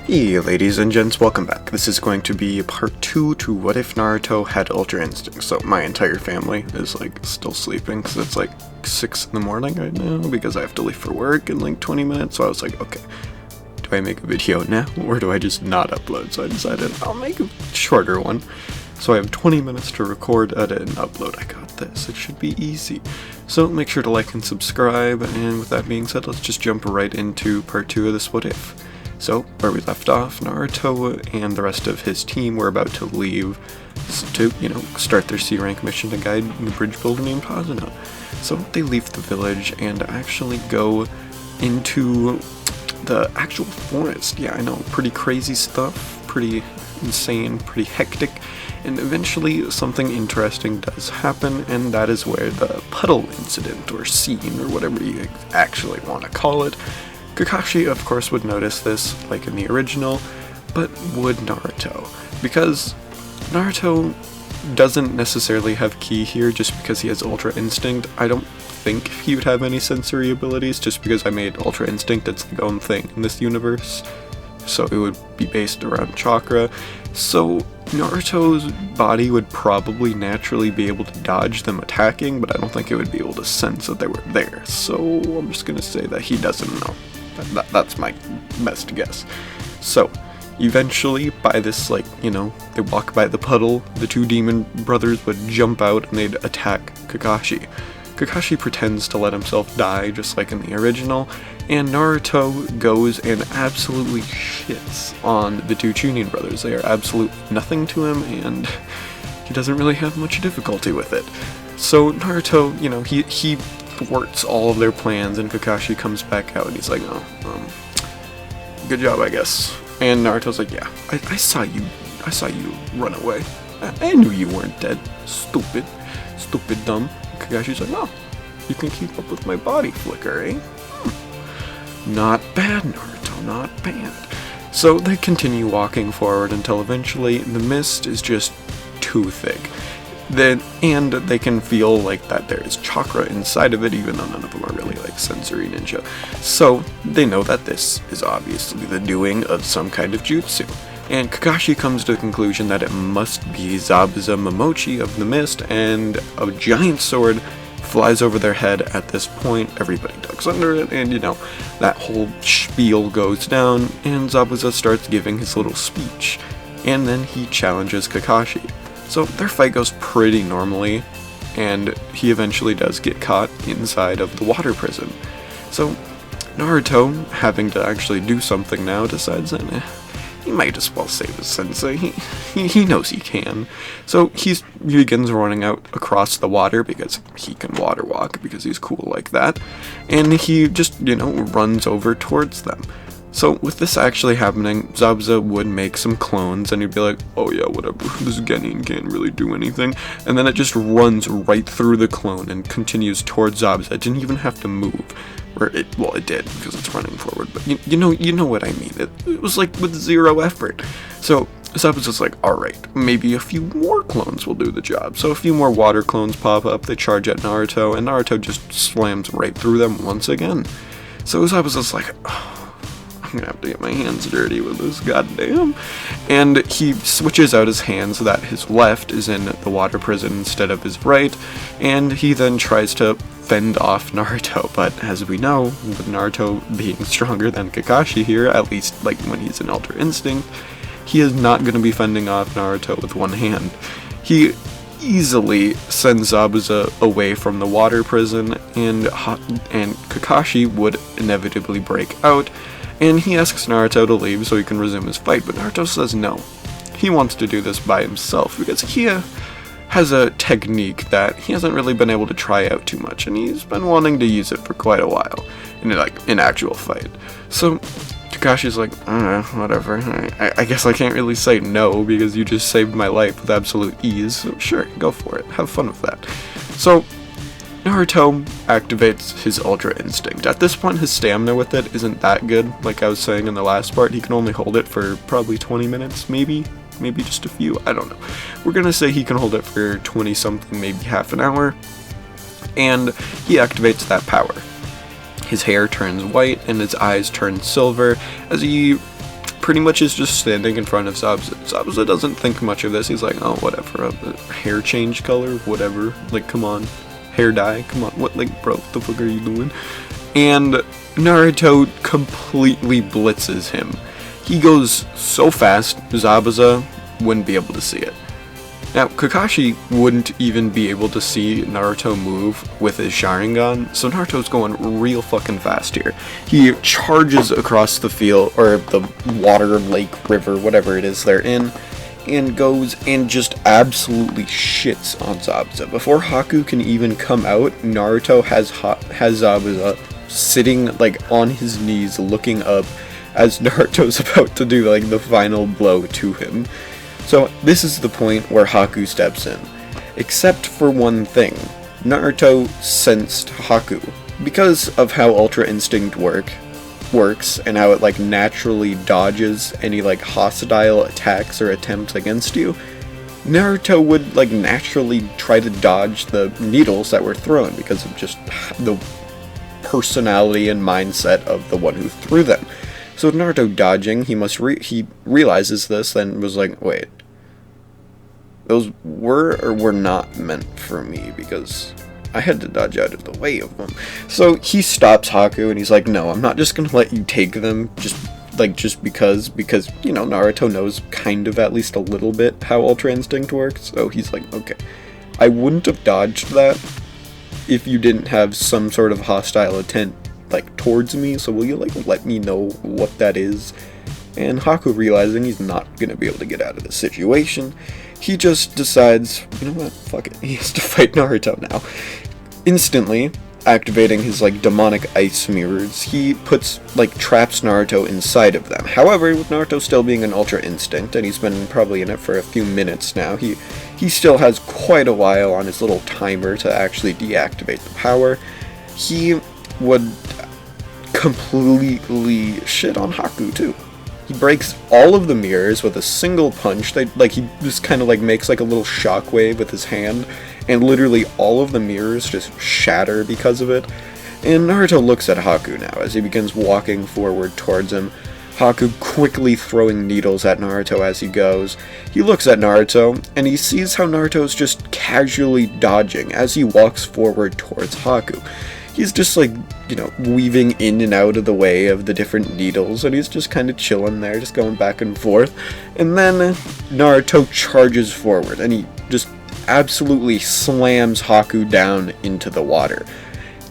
Hey ladies and gents, welcome back. This is going to be part 2 to What If Naruto Had Ultra Instinct. So my entire family is still sleeping because it's 6 in the morning right now because I have to leave for work in 20 minutes. So I was like, okay, do I make a video now or do I just not upload? So I decided I'll make a shorter one. So I have 20 minutes to record, edit, and upload. I got this. It should be easy. So make sure to like and subscribe. And with that being said, let's just jump right into part 2 of this What If. So, where we left off, Naruto and the rest of his team were about to leave to, start their C-rank mission to guide the bridge builder named Hazuna. So they leave the village and actually go into the actual forest. Yeah, I know, pretty crazy stuff, pretty insane, pretty hectic, and eventually something interesting does happen, and that is where the puddle incident, or scene, or whatever you actually want to call it. Kakashi, of course, would notice this, like in the original, but would Naruto? Because Naruto doesn't necessarily have ki here just because he has Ultra Instinct. I don't think he would have any sensory abilities just because I made Ultra Instinct its own thing in this universe. So it would be based around chakra. So Naruto's body would probably naturally be able to dodge them attacking, but I don't think it would be able to sense that they were there. So I'm just gonna say that he doesn't know. That's my best guess. So, eventually, by this, they walk by the puddle, the two demon brothers would jump out and they'd attack Kakashi. Kakashi pretends to let himself die, just like in the original, and Naruto goes and absolutely shits on the two Chunin brothers. They are absolutely nothing to him, and he doesn't really have much difficulty with it. So, Naruto, he thwarts all of their plans, and Kakashi comes back out and he's like, good job, I guess. And Naruto's like, yeah, I saw you run away. I knew you weren't dead. Stupid dumb. Kakashi's like, oh, you can keep up with my body flicker, eh? Not bad, Naruto, not bad. So they continue walking forward until eventually the mist is just too thick. And they can feel that there is chakra inside of it, even though none of them are really sensory ninja. So they know that this is obviously the doing of some kind of jutsu. And Kakashi comes to the conclusion that it must be Zabuza Momochi of the mist, and a giant sword flies over their head at this point. Everybody ducks under it, and that whole spiel goes down, and Zabuza starts giving his little speech. And then he challenges Kakashi. So their fight goes pretty normally, and he eventually does get caught inside of the water prison. So Naruto, having to actually do something now, decides that he might as well save his sensei. He knows he can. So he begins running out across the water because he can water walk because he's cool like that, and he just, runs over towards them. So, with this actually happening, Zabuza would make some clones, and he'd be like, oh yeah, whatever, this Genin can't really do anything, and then it just runs right through the clone and continues towards Zabuza. It didn't even have to move, it did, because it's running forward, but you know what I mean, it was with zero effort. So, Zabuza's like, alright, maybe a few more clones will do the job. So a few more water clones pop up, they charge at Naruto, and Naruto just slams right through them once again. So Zabuza's like, oh, I'm gonna have to get my hands dirty with this, goddamn. And he switches out his hand so that his left is in the water prison instead of his right, and he then tries to fend off Naruto, but as we know, with Naruto being stronger than Kakashi here, at least when he's in Ultra Instinct, he is not going to be fending off Naruto with one hand. He easily sends Zabuza away from the water prison, and Kakashi would inevitably break out, and he asks Naruto to leave so he can resume his fight, but Naruto says no. He wants to do this by himself because he has a technique that he hasn't really been able to try out too much, and he's been wanting to use it for quite a while in an actual fight. So Kakashi's like, whatever, I guess I can't really say no because you just saved my life with absolute ease, so sure, go for it, have fun with that. So Naruto activates his Ultra Instinct. At this point, his stamina with it isn't that good. Like I was saying in the last part, he can only hold it for probably 20 minutes, maybe just a few, I don't know. We're gonna say he can hold it for 20 something, maybe half an hour, and he activates that power. His hair turns white and his eyes turn silver as he pretty much is just standing in front of Zabuza. Zabuza doesn't think much of this. He's like, oh, whatever, hair change color, whatever. Like, come on, hair dye, come on. What, like, bro, what the fuck are you doing? And Naruto completely blitzes him. He goes so fast, Zabuza wouldn't be able to see it. Now, Kakashi wouldn't even be able to see Naruto move with his Sharingan, so Naruto's going real fucking fast here. He charges across the field, or the water, lake, river, whatever it is they're in, and goes and just absolutely shits on Zabuza. Before Haku can even come out, Naruto has Zabuza sitting, like, on his knees, looking up, as Naruto's about to do, like, the final blow to him. So this is the point where Haku steps in. Except for one thing. Naruto sensed Haku. Because of how Ultra Instinct works, and how it, like, naturally dodges any, like, hostile attacks or attempts against you, Naruto would, like, naturally try to dodge the needles that were thrown because of just the personality and mindset of the one who threw them. So with Naruto dodging, he realizes this, then was like, wait, those were or were not meant for me, because I had to dodge out of the way of them. So he stops Haku, and he's like, no, I'm not just gonna let you take them, just because, you know, Naruto knows kind of at least a little bit how Ultra Instinct works, so he's like, okay, I wouldn't have dodged that if you didn't have some sort of hostile intent, like, towards me, so will you, like, let me know what that is? And Haku, realizing he's not gonna be able to get out of the situation, he just decides, you know what, fuck it, he has to fight Naruto now. Instantly, activating his, like, demonic ice mirrors, he traps Naruto inside of them. However, with Naruto still being an Ultra Instinct, and he's been probably in it for a few minutes now, he still has quite a while on his little timer to actually deactivate the power. He would completely shit on Haku, too. He breaks all of the mirrors with a single punch. He just kind of, like, makes, like, a little shockwave with his hand, and literally all of the mirrors just shatter because of it. And Naruto looks at Haku now as he begins walking forward towards him. Haku quickly throwing needles at Naruto as he goes. He looks at Naruto, and he sees how Naruto's just casually dodging as he walks forward towards Haku. He's just, like, you know, weaving in and out of the way of the different needles, and he's just kind of chilling there, just going back and forth. And then Naruto charges forward, and he just absolutely slams Haku down into the water.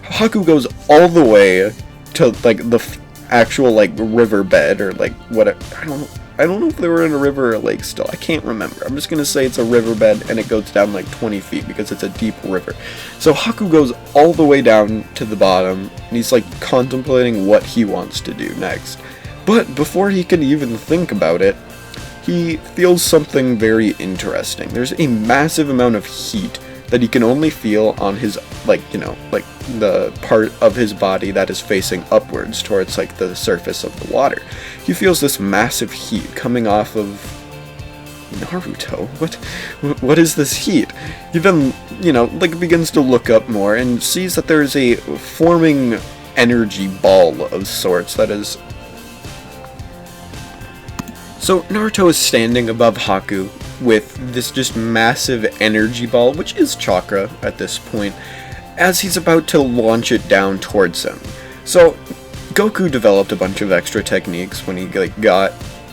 Haku goes all the way to, like, the actual, like, riverbed, or, like, whatever. I don't know if they were in a river or a lake still. I can't remember. I'm just going to say it's a riverbed, and it goes down like 20 feet because it's a deep river. So Haku goes all the way down to the bottom, and he's, like, contemplating what he wants to do next. But before he can even think about it, he feels something very interesting. There's a massive amount of heat that he can only feel on his, like, you know, like, the part of his body that is facing upwards towards, like, the surface of the water. He feels this massive heat coming off of Naruto. What is this heat? He then, you know, like, begins to look up more and sees that there's a forming energy ball of sorts that is... So Naruto is standing above Haku with this just massive energy ball, which is chakra at this point, as he's about to launch it down towards him. So Goku developed a bunch of extra techniques when he, like, got,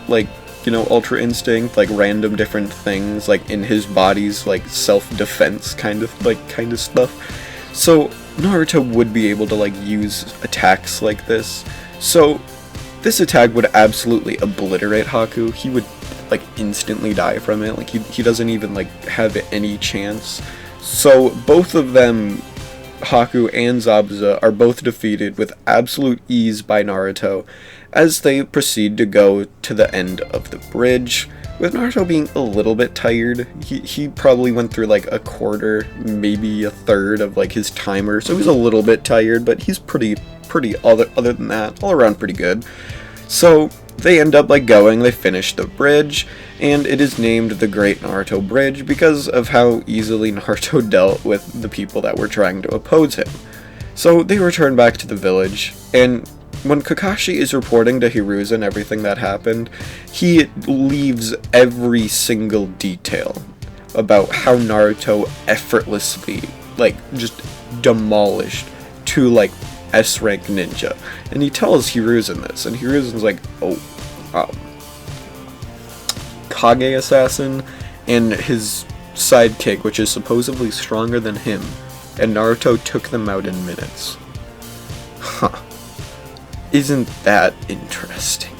like, you know, Ultra Instinct, like, random different things, like, in his body's, like, self-defense kind of stuff. So Naruto would be able to, like, use attacks like this. So this attack would absolutely obliterate Haku. He would, like, instantly die from it. Like, he doesn't even, like, have any chance. So both of them, Haku and Zabuza, are both defeated with absolute ease by Naruto as they proceed to go to the end of the bridge, with Naruto being a little bit tired. He probably went through, like, a quarter, maybe a third of, like, his timer, so he's a little bit tired, but he's pretty other than that, all around pretty good. So they end up, like, they finish the bridge, and it is named the Great Naruto Bridge because of how easily Naruto dealt with the people that were trying to oppose him. So they return back to the village, and when Kakashi is reporting to Hiruzen everything that happened, he leaves every single detail about how Naruto effortlessly, like, just demolished two, like, S-rank ninja. And he tells Hiruzen this, and Hiruzen's like, oh, Kage assassin and his sidekick, which is supposedly stronger than him, and Naruto took them out in minutes. Huh. Isn't that interesting?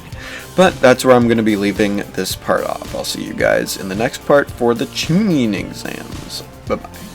But that's where I'm going to be leaving this part off. I'll see you guys in the next part for the Chunin exams. Bye-bye.